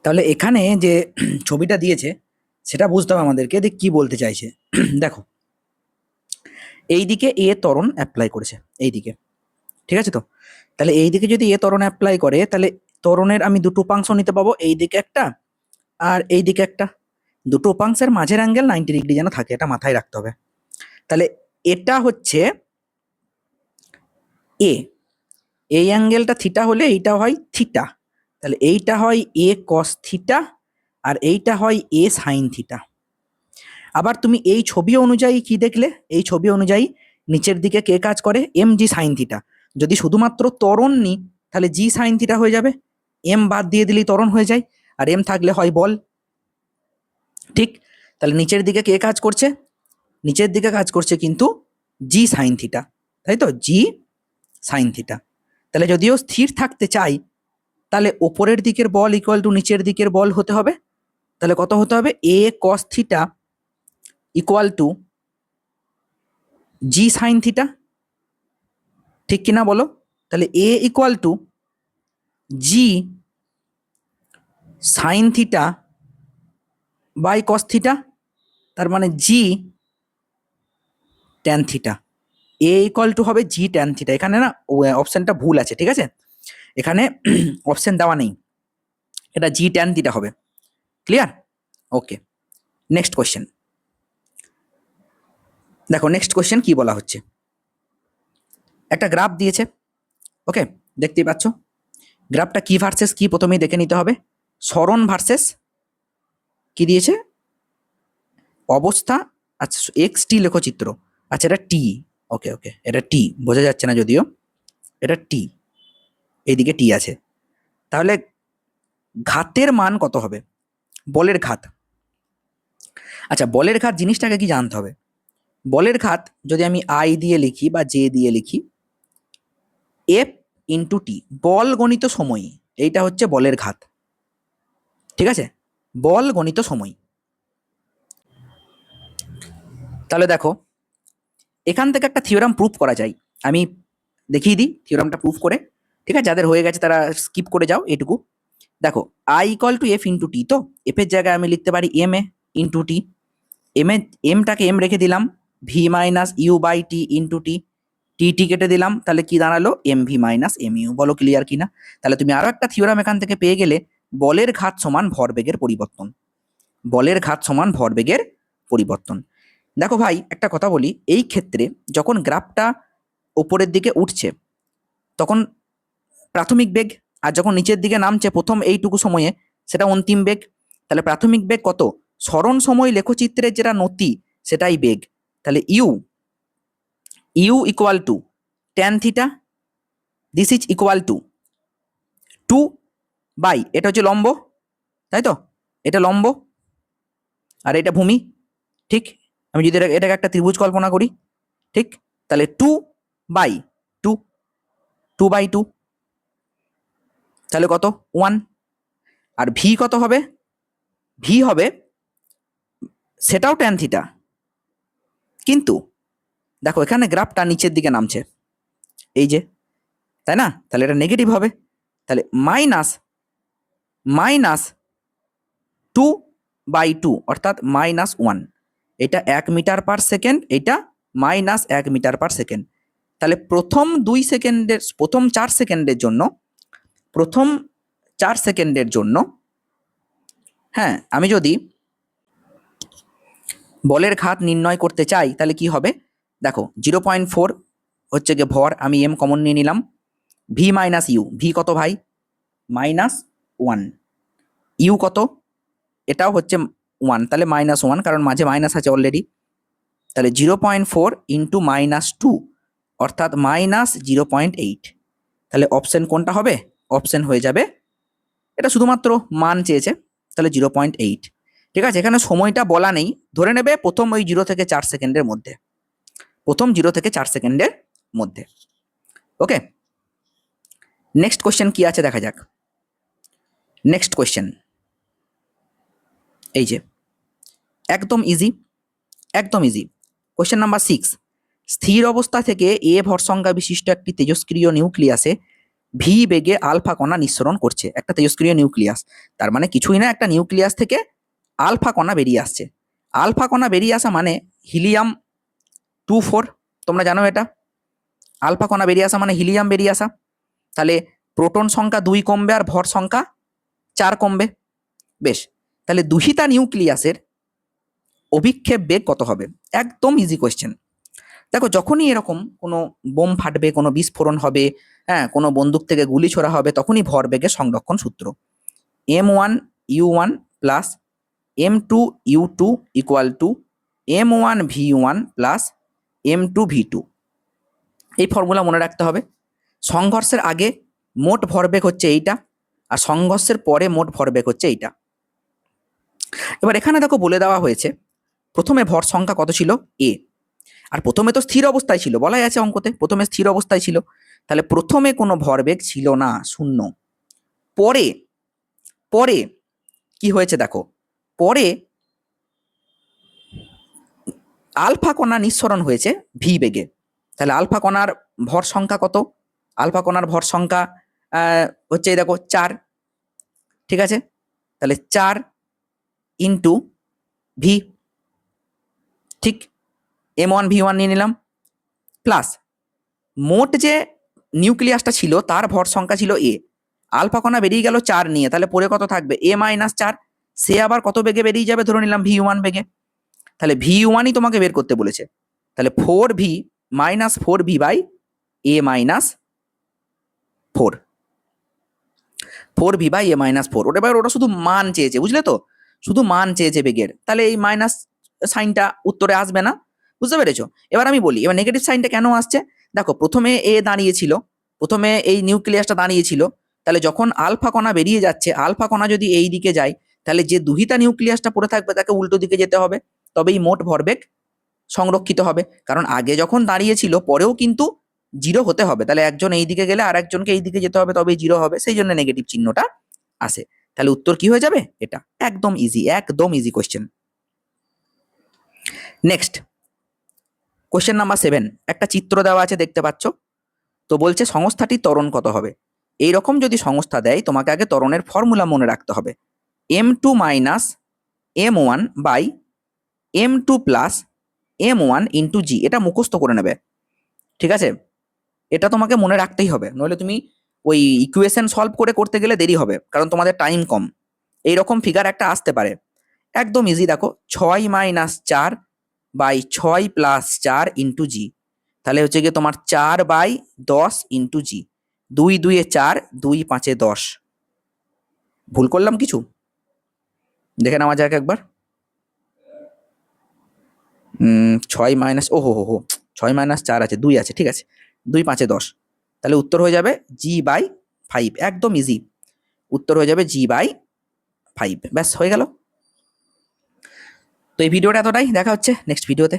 তাহলে এখানে যে ছবিটা দিয়েছে সেটা বুঝতে হবে আমাদেরকে যে কি বলতে চাইছে। দেখো, এইদিকে এ ত্বরণ অ্যাপ্লাই করেছে এইদিকে, ঠিক আছে তো? তাহলে এইদিকে যদি এ ত্বরণ অ্যাপ্লাই করে তাহলে ত্বরণের আমি দুটো উপাংশ নিতে পাবো, এইদিকে একটা আর এইদিকে একটা। দুটো উপাংশের মাঝের অ্যাঙ্গেল 90 ডিগ্রি যেন থাকে, এটা মাথায় রাখতে হবে। তাহলে এটা হচ্ছে এ, এই অ্যাঙ্গেলটা থিটা হলে এইটা হয় থিটা, তাহলে এইটা হয় এ কস থিটা আর এইটা হয় এ সাইন থিটা। আবার তুমি এই ছবি অনুযায়ী কি দেখলে, এই ছবি অনুযায়ী নিচের দিকে কে কাজ করে, এম জি সাইন থিটা। যদি শুধুমাত্র ত্বরণ নিই তাহলে জি সাইন থিটা হয়ে যাবে, এম বাদ দিয়ে দিলেই ত্বরণ হয়ে যায়, আর এম থাকলে হয় বল। ঠিক, তাহলে নিচের দিকে কে কাজ করছে, নিচের দিকে কাজ করছে কিন্তু জি সাইন থিটা, তাই তো, জি সাইন থিটা। তাহলে যদিও স্থির থাকতে চাই তাহলে ওপরের দিকের বল ইকুয়াল টু নিচের দিকের বল হতে হবে। তাহলে কত হতে হবে, a cos theta equal to g sine theta, ঠিক কিনা বলো? তাহলে a equal to g sine theta by cos theta, তার মানে g tan theta. A equal to হবে জি ট্যান থিটা। এখানে না অপশনটা ভুল আছে, ঠিক আছে, এখানে অপশন দেওয়া নেই, এটা জি ট্যান থিটা হবে। ক্লিয়ার? ওকে, নেক্সট কোয়েশ্চেন দেখো। নেক্সট কোয়েশ্চেন কি বলা হচ্ছে, একটা গ্রাফ দিয়েছে, ওকে, দেখতেই পাচ্ছ। গ্রাফটা কি ভার্সেস কি প্রথমেই দেখে নিতে হবে। সরণ ভার্সেস কি দিয়েছে, অবস্থা। আচ্ছা, এক্স টি লেখচিত্র, আচ্ছা এটা টি, ওকে ওকে, এটা টি বোঝা যাচ্ছে না যদিও, এটা টি, এইদিকে টি আছে। তাহলে ঘাতের মান কত হবে, বলের ঘাত। আচ্ছা, বলের ঘাত জিনিসটাকে কি জানতে হবে। বলের ঘাত যদি আমি আই দিয়ে লিখি বা জে দিয়ে লিখি, এফ ইন্টু টি, বল গণিত সময়, এইটা হচ্ছে বলের ঘাত, ঠিক আছে, বল গণিত সময়। তাহলে দেখো, এখান থেকে একটা থিওরাম প্রুফ করা যায়, আমি দেখিয়ে দিই থিওরামটা প্রুফ করে, ঠিক আছে, যাদের হয়ে গেছে তারা স্কিপ করে যাও এটুকু। দেখো, I equal to F into t, তো এফ এর জায়গায় আমি লিখতে পারি এম এ ইন্টু টি, এমটাকে এম রেখে দিলাম, v minus u by t into t, t কেটে দিলাম, তাহলে কি দাঁড়ালো, M v minus M u. বলো ক্লিয়ার কিনা? তাহলে তুমি আরো একটা থিওরাম এখান থেকে পেয়ে গেলে, বলের ঘাত সমান ভরবেগের পরিবর্তন, বলের ঘাত সমান ভরবেগের পরিবর্তন। দেখো ভাই, একটা কথা বলি, এই ক্ষেত্রে যখন গ্রাফটা ওপরের দিকে উঠছে তখন প্রাথমিক বেগ, আর যখন নিচের দিকে নামছে প্রথম এইটুকু সময়ে সেটা অন্তিম বেগ। তাহলে প্রাথমিক বেগ কত, সরণ সময় লেখচিত্রের যেটা নতি সেটাই বেগ। তাহলে u equal to tan theta, this is equal to 2 by, এটা হচ্ছে লম্ব, তাই তো, এটা লম্ব আর এটা ভূমি, ঠিক। আমি যদি এটাকে একটা ত্রিভুজ কল্পনা করি, ঠিক, তাহলে 2 বাই 2, 2 বাই 2, তাহলে কত 1। আর ভি কত হবে, ভি হবে সেটাও ট্যান থিটা, কিন্তু দেখো এখানে গ্রাফটা নিচের দিকে নামছে, এই যে, তাই না, তাহলে এটা নেগেটিভ হবে, তাহলে মাইনাস মাইনাস 2 বাই 2 অর্থাৎ মাইনাস 1। এটা 1 মিটার পার সেকেন্ড, এটা মাইনাস 1 মিটার পার সেকেন্ড। তাহলে প্রথম 2 সেকেন্ডের, প্রথম 4 সেকেন্ডের জন্য, প্রথম 4 সেকেন্ডের জন্য, হ্যাঁ, আমি যদি বলের ঘাত নির্ণয় করতে চাই তাহলে কি হবে, দেখো 0.4 হচ্ছে গিয়ে ভর, আমি এম কমন নিয়ে নিলাম, ভি মাইনাস ইউ, ভি কত ভাই, মাইনাস 1, ইউ কত, এটাও হচ্ছে 1, তাহলে মাইনাস 1, কারণ মাঝে মাইনাস আছে অলরেডি। তাহলে 0.4 ইন্টু মাইনাস 2 অর্থাৎ মাইনাস 0.8। তাহলে অপশন কোনটা হবে, অপশন হয়ে যাবে, এটা শুধুমাত্র মান চেয়েছে, তাহলে 0.8। ঠিক আছে, এখানে সময়টা বলা নেই, ধরে নেবে প্রথম ওই 0 থেকে 4 সেকেন্ডের মধ্যে, প্রথম 0 থেকে 4 সেকেন্ডের মধ্যে। ওকে, নেক্সট কোশ্চেন কি আছে দেখা যাক। নেক্সট কোশ্চেন এই যে, একদম ইজি, একদম ইজি। কোশ্চেন নাম্বার 6, স্থির অবস্থা থেকে এ ভর সংখ্যা বিশিষ্ট একটি তেজস্ক্রিয় নিউক্লিয়াসে ভি বেগে আলফা কণা নিঃসরণ করছে, একটা তেজস্ক্রিয় নিউক্লিয়াস। তার মানে কিছুই না, একটা নিউক্লিয়াস থেকে আলফা কণা বেরিয়ে আসছে। আলফা কণা বেরিয়ে আসা মানে হিলিয়াম 2 4, তোমরা জানো এটা। আলফা কণা বেরিয়ে আসা মানে হিলিয়াম বেরিয়ে আসা। তাহলে প্রোটন সংখ্যা 2 কমবে আর ভর সংখ্যা 4 কমবে। বেশ, তাহলে দুহিতা নিউক্লিয়াসের অভিক্ষেপ বেগ কত হবে? একদম ইজি কোয়েশ্চেন। দেখো, যখনই এরকম কোনো বোম ফাটবে, কোনো বিস্ফোরণ হবে, হ্যাঁ, কোনো বন্দুক থেকে গুলি ছোড়া হবে, তখনই ভরবেগের সংরক্ষণ সূত্র m1u1 plus m2u2 equal to m1v1 plus m2v2। এই ফর্মুলা মনে রাখতে হবে। সংঘর্ষের আগে মোট ভরবেগ হচ্ছে এইটা, আর সংঘর্ষের পরে মোট ভরবেগ হচ্ছে এইটা। এবার এখানে দেখো বলে দেওয়া হয়েছে প্রথমে ভর সংখ্যা কত ছিল? এ। আর প্রথমে তো স্থির অবস্থায় ছিল, বলাই আছে অঙ্কতে, প্রথমে স্থির অবস্থায় ছিল। তাহলে প্রথমে কোনো ভরবেগ ছিল না, শূন্য। পরে পরে কি হয়েছে দেখো, পরে আলফা কণা নিঃসরণ হয়েছে ভি বেগে। তাহলে আলফা কণার ভর সংখ্যা কত? আলফা কণার ভর সংখ্যা হচ্ছে এই দেখো 4, ঠিক আছে? তাহলে 4 ইন্টু ভি, ঠিক, m1v1 নিয়ে নিলাম, প্লাস মোট যে নিউক্লিয়াসটা ছিল তার ভর সংখ্যা ছিল এ। আলফা কণা বেরিয়ে গেল 4 নিয়ে, তাহলে পরে কত থাকবে? a-4। সে আবার কত বেগে বেরিয়ে যাবে? ধরে নিলাম v1 বেগে। তাহলে v1ই তোমাকে বের করতে বলেছে। তাহলে 4v minus 4v by a-4, 4v by a-4। ওটা শুধু মান চেয়েছে, বুঝলে তো? শুধু মান চেয়েছে বেগের, তাহলে এই মাইনাস সাইনটা উত্তরে আসবে না, বুঝতে পেরেছো? এবার আমি বলি, এবার নেগেটিভ সাইনটা কেন আসছে? দেখো, প্রথমে এ দাঁড়িয়েছিল, প্রথমে এই নিউক্লিয়াসটা দাঁড়িয়েছিল, তাহলে যখন আলফা কণা বেরিয়ে যাচ্ছে, আলফা কণা যদি এই দিকে যায়, তাহলে যে দুহিতা নিউক্লিয়াসটা পড়ে থাকবে তাকে উল্টো দিকে যেতে হবে, তবেই মোট ভরবেগ সংরক্ষিত হবে। কারণ আগে যখন দাঁড়িয়েছিল পরেও কিন্তু জিরো হতে হবে, তাহলে একজন এই দিকে গেলে আর একজনকে এই দিকে যেতে হবে, তবেই জিরো হবে, সেই জন্য নেগেটিভ চিহ্নটা আসে। তাহলে উত্তর কি হয়ে যাবে? এটা একদম ইজি, একদম easy question. Next question number 7, একটা চিত্র দেওয়া আছে, দেখতে পাচ্ছ তো। বলছে সংস্থাটির ত্বরণ কত হবে। এইরকম যদি সংস্থা দেয়, তোমাকে আগে ত্বরণের ফর্মুলা মনে রাখতে হবে। m2 minus m1 by m2 plus m1 into g. এটা মুখস্থ করে নেবে, ঠিক আছে? এটা তোমাকে মনে রাখতেই হবে, নইলে তুমি ওই ইকুয়েশন সলভ করতে গেলে দেরি হবে, কারণ তোমাদের টাইম কম। এইরকম ফিগার একটা আসতে পারে, একদম ইজি। দেখো, 6 মাইনাস 4 বাই 6 প্লাস 4 ইন্টু জি। তাহলে হচ্ছে গিয়ে তোমার 4/10 ইন্টু জি। 2 2 4, 2 5 10। ভুল করলাম কিছু? দেখে নেওয়া যাক একবার। 6 মাইনাস, ও হো হো হো, 6 মাইনাস 4 আছে, 2 আছে, ঠিক আছে, 2 5 10। তাহলে উত্তর হয়ে যাবে g/5, একদম ইজি। উত্তর হয়ে যাবে g/5। ব্যাস, হয়ে গেল। তো এই ভিডিওটা এতটাই, দেখা হচ্ছে নেক্সট ভিডিওতে।